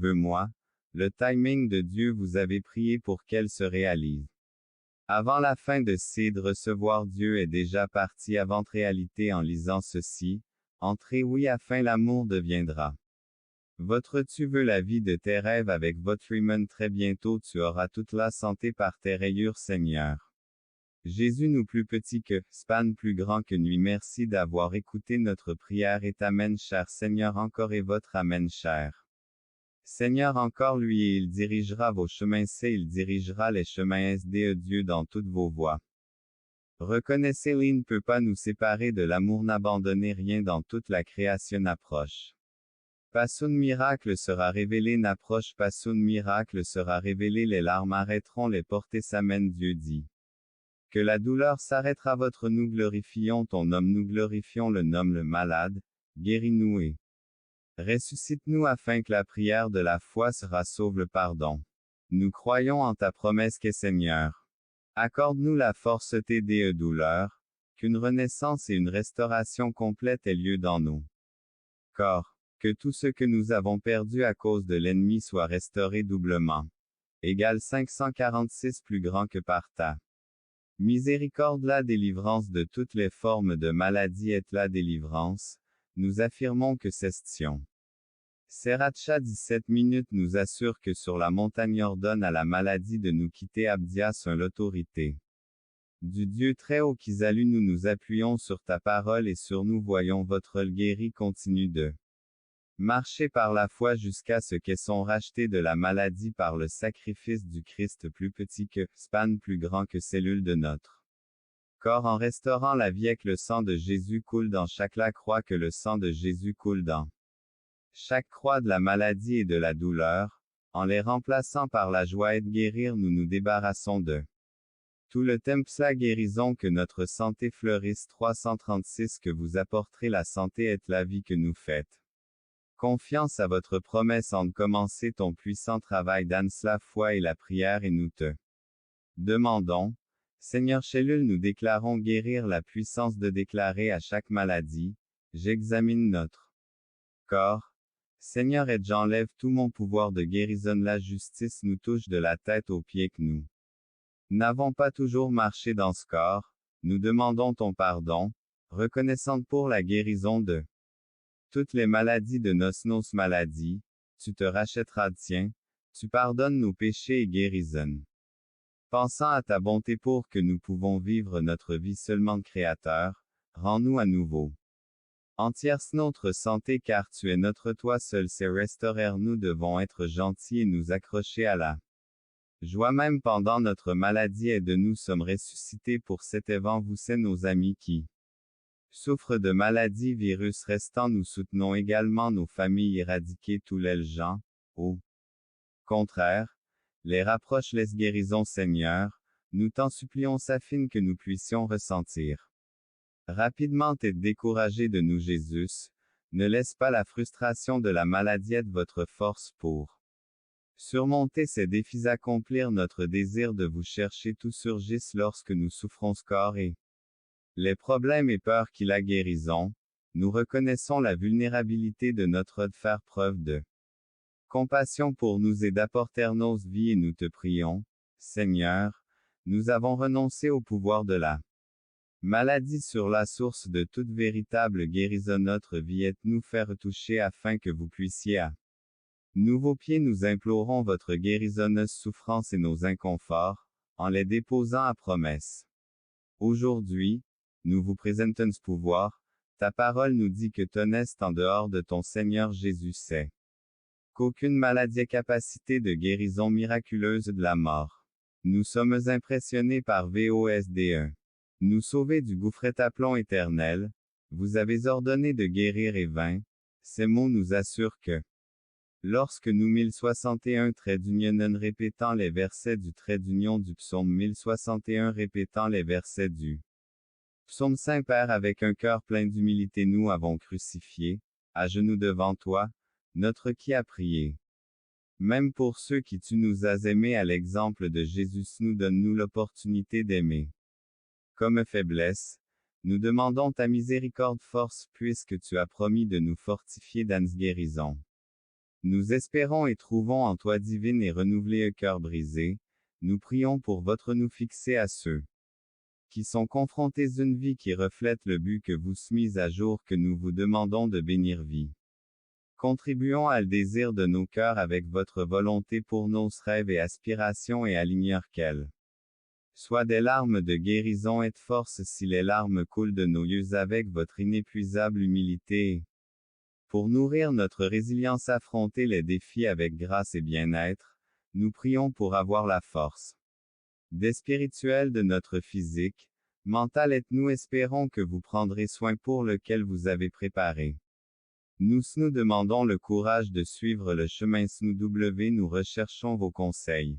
veux moi, le timing de Dieu vous avez prié pour qu'elle se réalise. Avant la fin de Cid recevoir Dieu est déjà parti avant réalité en lisant ceci, entrez oui afin l'amour deviendra. Votre tu veux la vie de tes rêves avec votre humain très bientôt tu auras toute la santé par tes rayures Seigneur. Jésus nous plus petit que, span plus grand que nuit merci d'avoir écouté notre prière et amen cher Seigneur encore et votre amen cher. Seigneur encore lui et il dirigera vos chemins c'est il dirigera les chemins SDE Dieu dans toutes vos voies. Reconnaissez il ne peut pas nous séparer de l'amour n'abandonnez rien dans toute la création approche. Passoun miracle sera révélé n'approche passoun miracle sera révélé les larmes arrêteront les portées s'amène Dieu dit. Que la douleur s'arrêtera votre nous glorifions ton homme nous glorifions le nom le malade, guéris-nous et ressuscite-nous afin que la prière de la foi sera sauve le pardon. Nous croyons en ta promesse qu'est Seigneur. Accorde-nous la force des douleurs, qu'une renaissance et une restauration complète aient lieu dans nos corps. Que tout ce que nous avons perdu à cause de l'ennemi soit restauré doublement. Égale 546 plus grand que par ta miséricorde la délivrance de toutes les formes de maladie est la délivrance, nous affirmons que cestion. Seracha 17 minutes nous assure que sur la montagne ordonne à la maladie de nous quitter Abdias l'autorité. Du Dieu très haut qui salue nous nous appuyons sur ta parole et sur nous voyons votre guéri continue de marcher par la foi jusqu'à ce qu'elles sont rachetés de la maladie par le sacrifice du Christ plus petit que, span plus grand que cellule de notre corps en restaurant la vie que le sang de Jésus coule dans chaque la croix que le sang de Jésus coule dans chaque croix de la maladie et de la douleur, en les remplaçant par la joie et de guérir nous nous débarrassons de tout le temple la guérison que notre santé fleurisse 336 que vous apporterez la santé et la vie que nous faites. Confiance à votre promesse en de commencer ton puissant travail dans la foi et la prière et nous te demandons, Seigneur Chellul nous déclarons guérir la puissance de déclarer à chaque maladie, j'examine notre corps, Seigneur et j'enlève tout mon pouvoir de guérison la justice nous touche de la tête aux pieds que nous n'avons pas toujours marché dans ce corps, nous demandons ton pardon, reconnaissant pour la guérison de toutes les maladies de nos maladies, tu te rachèteras tiens, tu pardonnes nos péchés et guérison. Pensant à ta bonté pour que nous pouvons vivre notre vie seulement de Créateur, rends-nous à nouveau entière notre santé car tu es notre toi seul c'est restaurer nous devons être gentils et nous accrocher à la joie même pendant notre maladie et de nous sommes ressuscités pour cet évent vous c'est nos amis qui souffrent de maladies virus restant nous soutenons également nos familles éradiquées tous les gens, au contraire, les rapproche les guérisons Seigneur, nous t'en supplions s'affine que nous puissions ressentir rapidement et décourager de nous Jésus, ne laisse pas la frustration de la maladie être votre force pour surmonter ces défis accomplir notre désir de vous chercher tout surgissent lorsque nous souffrons ce corps et les problèmes et peurs qui la guérison, nous reconnaissons la vulnérabilité de notre de faire preuve de compassion pour nous et d'apporter nos vies et nous te prions, Seigneur, nous avons renoncé au pouvoir de la maladie sur la source de toute véritable guérison notre vie et nous faire toucher afin que vous puissiez à nouveaux pieds nous implorons votre guérisonneuse souffrance et nos inconforts, en les déposant à promesse. Aujourd'hui, nous vous présentons ce pouvoir, ta parole nous dit que ton est en dehors de ton Seigneur Jésus sait qu'aucune maladie est capacité de guérison miraculeuse de la mort. Nous sommes impressionnés par VOSD1. Nous sauver du gouffre aplomb éternel, vous avez ordonné de guérir et vain, ces mots nous assurent que lorsque nous 1061 trait d'union répétant les versets du trait d'union du psaume 1061 répétant les versets du psaume Saint-Père avec un cœur plein d'humilité nous avons crucifié, à genoux devant toi, notre qui a prié. Même pour ceux qui tu nous as aimés à l'exemple de Jésus nous donne-nous l'opportunité d'aimer. Comme faiblesse, nous demandons ta miséricorde force puisque tu as promis de nous fortifier dans guérison. Nous espérons et trouvons en toi divine et renouvelé cœur brisé, nous prions pour votre nous fixer à ceux qui sont confrontés d'une vie qui reflète le but que vous mis à jour que nous vous demandons de bénir vie. Contribuons à le désir de nos cœurs avec votre volonté pour nos rêves et aspirations et aligneurs qu'elles soient des larmes de guérison et de force si les larmes coulent de nos yeux avec votre inépuisable humilité. Pour nourrir notre résilience affronter les défis avec grâce et bien-être, nous prions pour avoir la force des spirituels de notre physique, mental et nous espérons que vous prendrez soin pour lequel vous avez préparé. Nous demandons le courage de suivre le chemin nous recherchons vos conseils.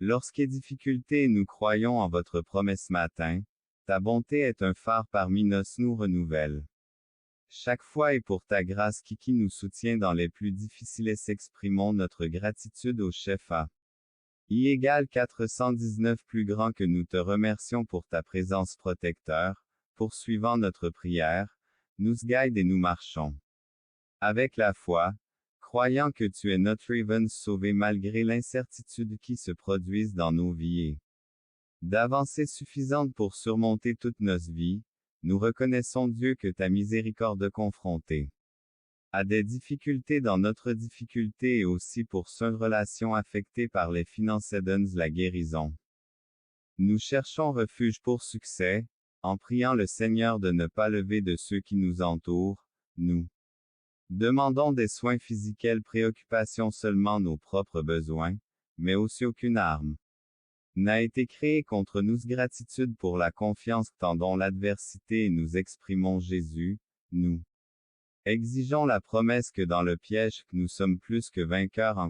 Lorsqu'il y a difficulté nous croyons en votre promesse matin, ta bonté est un phare parmi nous renouvelle. Chaque fois et pour ta grâce qui nous soutient dans les plus difficiles exprimons notre gratitude au chef A. I égale 419 plus grand que nous te remercions pour ta présence protecteur, poursuivant notre prière, nous guide et nous marchons. Avec la foi, croyant que tu es notre Raven sauvé malgré l'incertitude qui se produisent dans nos vies et d'avancées suffisantes pour surmonter toutes nos vies, nous reconnaissons Dieu que ta miséricorde confrontée à des difficultés dans notre difficulté et aussi pour une relation affectée par les finances donne la guérison. Nous cherchons refuge pour succès, en priant le Seigneur de ne pas lever de ceux qui nous entourent, nous demandons des soins physiques préoccupations seulement nos propres besoins, mais aussi aucune arme n'a été créée contre nous gratitude pour la confiance tendons l'adversité et nous exprimons Jésus, nous exigeons la promesse que dans le piège, nous sommes plus que vainqueurs en